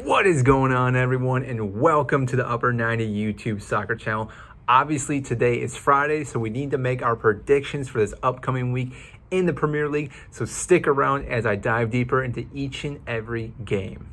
What is going on, everyone, and welcome to the Upper 90 YouTube soccer channel. Obviously, today is Friday, so we need to make our predictions for this upcoming week in the Premier League. So stick around as I dive deeper into each and every game.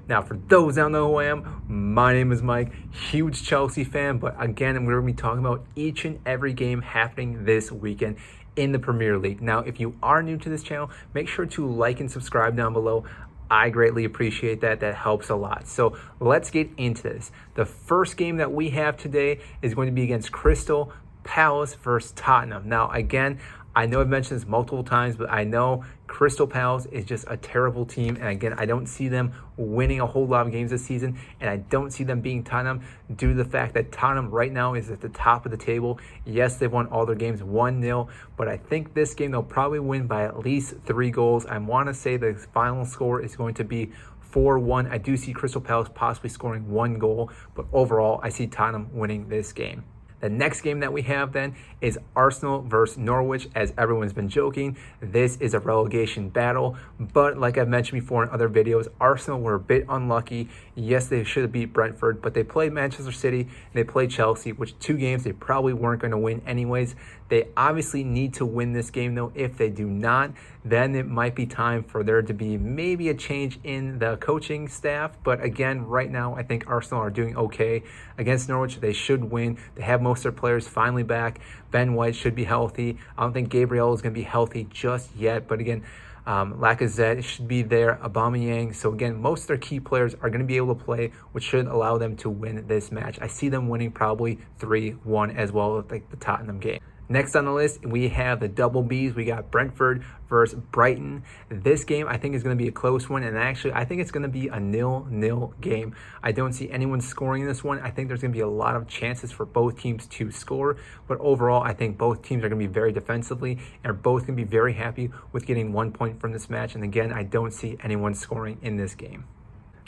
Now, for those that don't know who I am, my name is Mike, huge Chelsea fan, but again, we're going to be talking about each and every game happening this weekend in the Premier League. Now, if you are new to this channel, make sure to like and subscribe down below. I greatly appreciate that. That helps a lot. So let's get into this. The first game that we have today is going to be against Crystal Palace versus Tottenham. Now, again, I know I've mentioned this multiple times, but I know Crystal Palace is just a terrible team. And again, I don't see them winning a whole lot of games this season. And I don't see them being Tottenham due to the fact that Tottenham right now is at the top of the table. Yes, they've won all their games 1-0, but I think this game they'll probably win by at least 3 goals. I want to say the final score is going to be 4-1. I do see Crystal Palace possibly scoring 1 goal, but overall, I see Tottenham winning this game. The next game that we have then is Arsenal versus Norwich. As everyone's been joking, this is a relegation battle. But like I've mentioned before in other videos, Arsenal were a bit unlucky. Yes, they should have beat Brentford, but they played Manchester City and they played Chelsea, which 2 games they probably weren't going to win anyways. They obviously need to win this game though. If they do not, then it might be time for there to be maybe a change in the coaching staff. But again, right now, I think Arsenal are doing okay. Against Norwich, they should win. They have most of their players finally back. Ben White should be healthy. I don't think Gabriel is going to be healthy just yet. But again, Lacazette should be there, Aubameyang. So again, most of their key players are going to be able to play, which should allow them to win this match. I see them winning probably 3-1 as well, like the Tottenham game. Next on the list, we have the double Bs. We got Brentford versus Brighton. This game, I think, is going to be a close one, and actually, I think it's going to be a 0-0 game. I don't see anyone scoring in this one. I think there's going to be a lot of chances for both teams to score, but overall, I think both teams are going to be very defensively and are both going to be very happy with getting 1 point from this match, and again, I don't see anyone scoring in this game.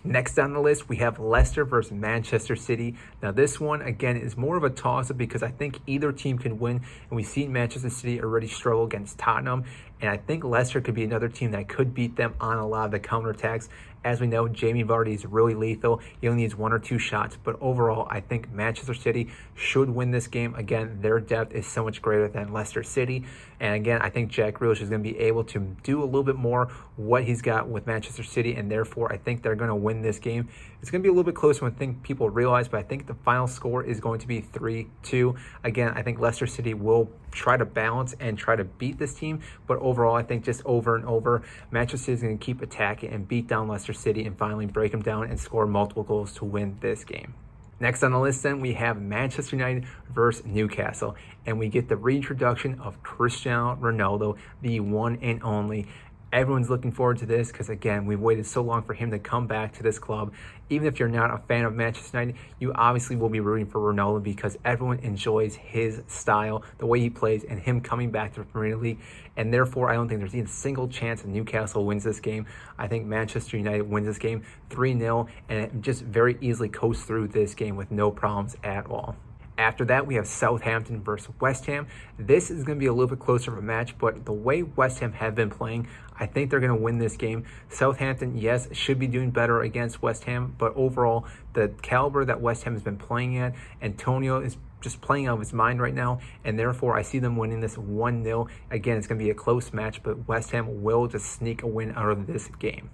Next on the list, we have Leicester versus Manchester City. Now, this one, again, is more of a toss-up because I think either team can win. And we've seen Manchester City already struggle against Tottenham. And I think Leicester could be another team that could beat them on a lot of the counterattacks. As we know, Jamie Vardy is really lethal. He only needs 1 or 2 shots. But overall, I think Manchester City should win this game. Again, their depth is so much greater than Leicester City. And again, I think Jack Grealish is going to be able to do a little bit more what he's got with Manchester City. And therefore, I think they're going to win this game. It's going to be a little bit closer than I think people realize. But I think the final score is going to be 3-2. Again, I think Leicester City will try to balance and try to beat this team. But overall, I think just over and over, Manchester City is going to keep attacking and beat down Leicester City and finally break them down and score multiple goals to win this game. Next on the list then, we have Manchester United versus Newcastle. And we get the reintroduction of Cristiano Ronaldo, the one and only. Everyone's looking forward to this because, again, we've waited so long for him to come back to this club. Even if you're not a fan of Manchester United, you obviously will be rooting for Ronaldo because everyone enjoys his style, the way he plays, and him coming back to the Premier League. And therefore, I don't think there's even a single chance that Newcastle wins this game. I think Manchester United wins this game 3-0 and it just very easily coasts through this game with no problems at all. After that, we have Southampton versus West Ham. This is going to be a little bit closer of a match, but the way West Ham have been playing, I think they're going to win this game. Southampton, yes, should be doing better against West Ham, but overall, the caliber that West Ham has been playing at, Antonio is just playing out of his mind right now, and therefore I see them winning this 1-0. Again, it's going to be a close match, but West Ham will just sneak a win out of this game.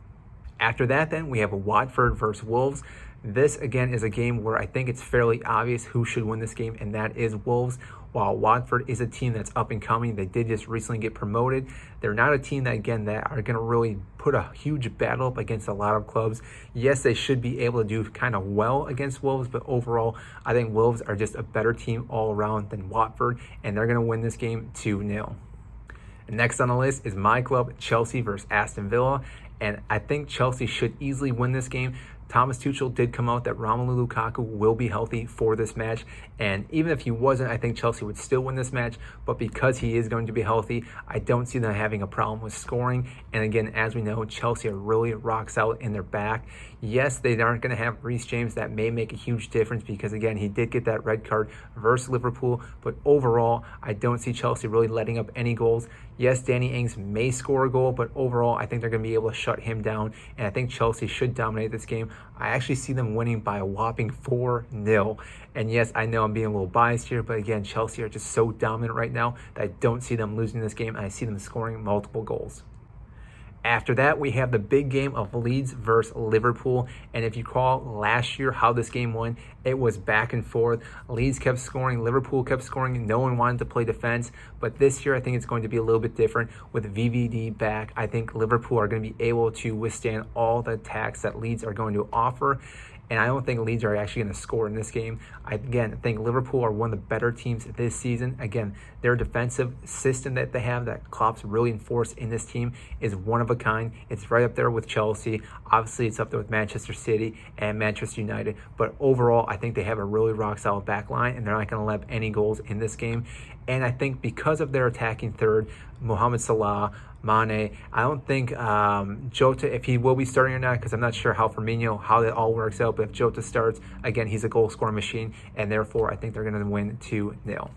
After that, then, we have a Watford versus Wolves. This, again, is a game where I think it's fairly obvious who should win this game, and that is Wolves. While Watford is a team that's up and coming, they did just recently get promoted. They're not a team that, again, that are going to really put a huge battle up against a lot of clubs. Yes, they should be able to do kind of well against Wolves, but overall, I think Wolves are just a better team all around than Watford, and they're going to win this game 2-0. Next on the list is my club, Chelsea versus Aston Villa. And I think Chelsea should easily win this game. Thomas Tuchel did come out that Romelu Lukaku will be healthy for this match, and even if he wasn't, I think Chelsea would still win this match, but because he is going to be healthy, I don't see them having a problem with scoring. And again, as we know, Chelsea are really rock solid in their back. Yes, they aren't going to have Reece James. That may make a huge difference because, again, he did get that red card versus Liverpool, but overall, I don't see Chelsea really letting up any goals. Yes, Danny Ings may score a goal, but overall, I think they're going to be able to shut him down, and I think Chelsea should dominate this game. I actually see them winning by a whopping 4-0. And yes, I know I'm being a little biased here, but again, Chelsea are just so dominant right now that I don't see them losing this game, and I see them scoring multiple goals. After that, we have the big game of Leeds versus Liverpool. And if you recall last year how this game went, it was back and forth. Leeds kept scoring, Liverpool kept scoring. No one wanted to play defense. But this year, I think it's going to be a little bit different with VVD back. I think Liverpool are going to be able to withstand all the attacks that Leeds are going to offer. And I don't think Leeds are actually going to score in this game. I think Liverpool are one of the better teams this season. Again, their defensive system that they have, that Klopp's really enforced in this team, is one of a kind. It's right up there with Chelsea. Obviously, it's up there with Manchester City and Manchester United. But overall, I think they have a really rock-solid back line, and they're not going to let any goals in this game. And I think because of their attacking third, Mohamed Salah, Mane, I don't think Jota, if he will be starting or not, because I'm not sure how that all works out, but if Jota starts, again, he's a goal-scoring machine, and therefore I think they're going to win 2-0.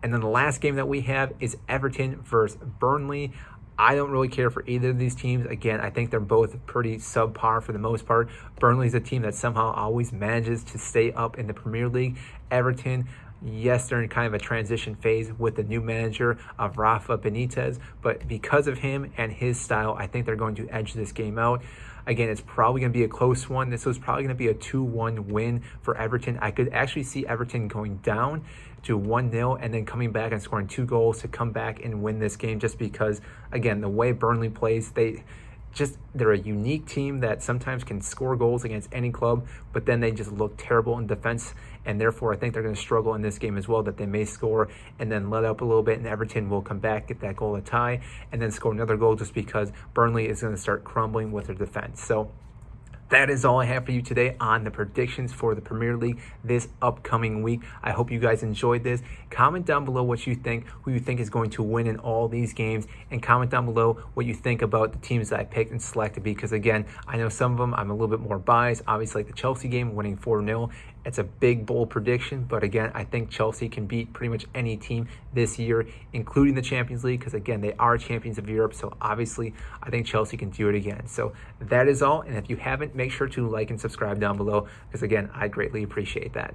And then the last game that we have is Everton versus Burnley. I don't really care for either of these teams. Again, I think they're both pretty subpar for the most part. Burnley's a team that somehow always manages to stay up in the Premier League. Everton, yes, they're in kind of a transition phase with the new manager of Rafa Benitez, but because of him and his style, I think they're going to edge this game out. Again, it's probably going to be a close one. This was probably going to be a 2-1 win for Everton. I could actually see Everton going down to 1-0 and then coming back and scoring 2 goals to come back and win this game, just because, again, the way Burnley plays, they're a unique team that sometimes can score goals against any club, but then they just look terrible in defense, and therefore I think they're going to struggle in this game as well, that they may score and then let up a little bit, and Everton will come back, get that goal to tie, and then score another goal just because Burnley is going to start crumbling with their defense. So that is all I have for you today on the predictions for the Premier League this upcoming week. I hope you guys enjoyed this. Comment down below what you think, who you think is going to win in all these games, and comment down below what you think about the teams that I picked and selected, because again, I know some of them I'm a little bit more biased. Obviously, like the Chelsea game, winning 4-0. It's a big, bold prediction, but again, I think Chelsea can beat pretty much any team this year, including the Champions League, because again, they are champions of Europe, so obviously, I think Chelsea can do it again. So that is all, and if you haven't, make sure to like and subscribe down below, because again, I greatly appreciate that.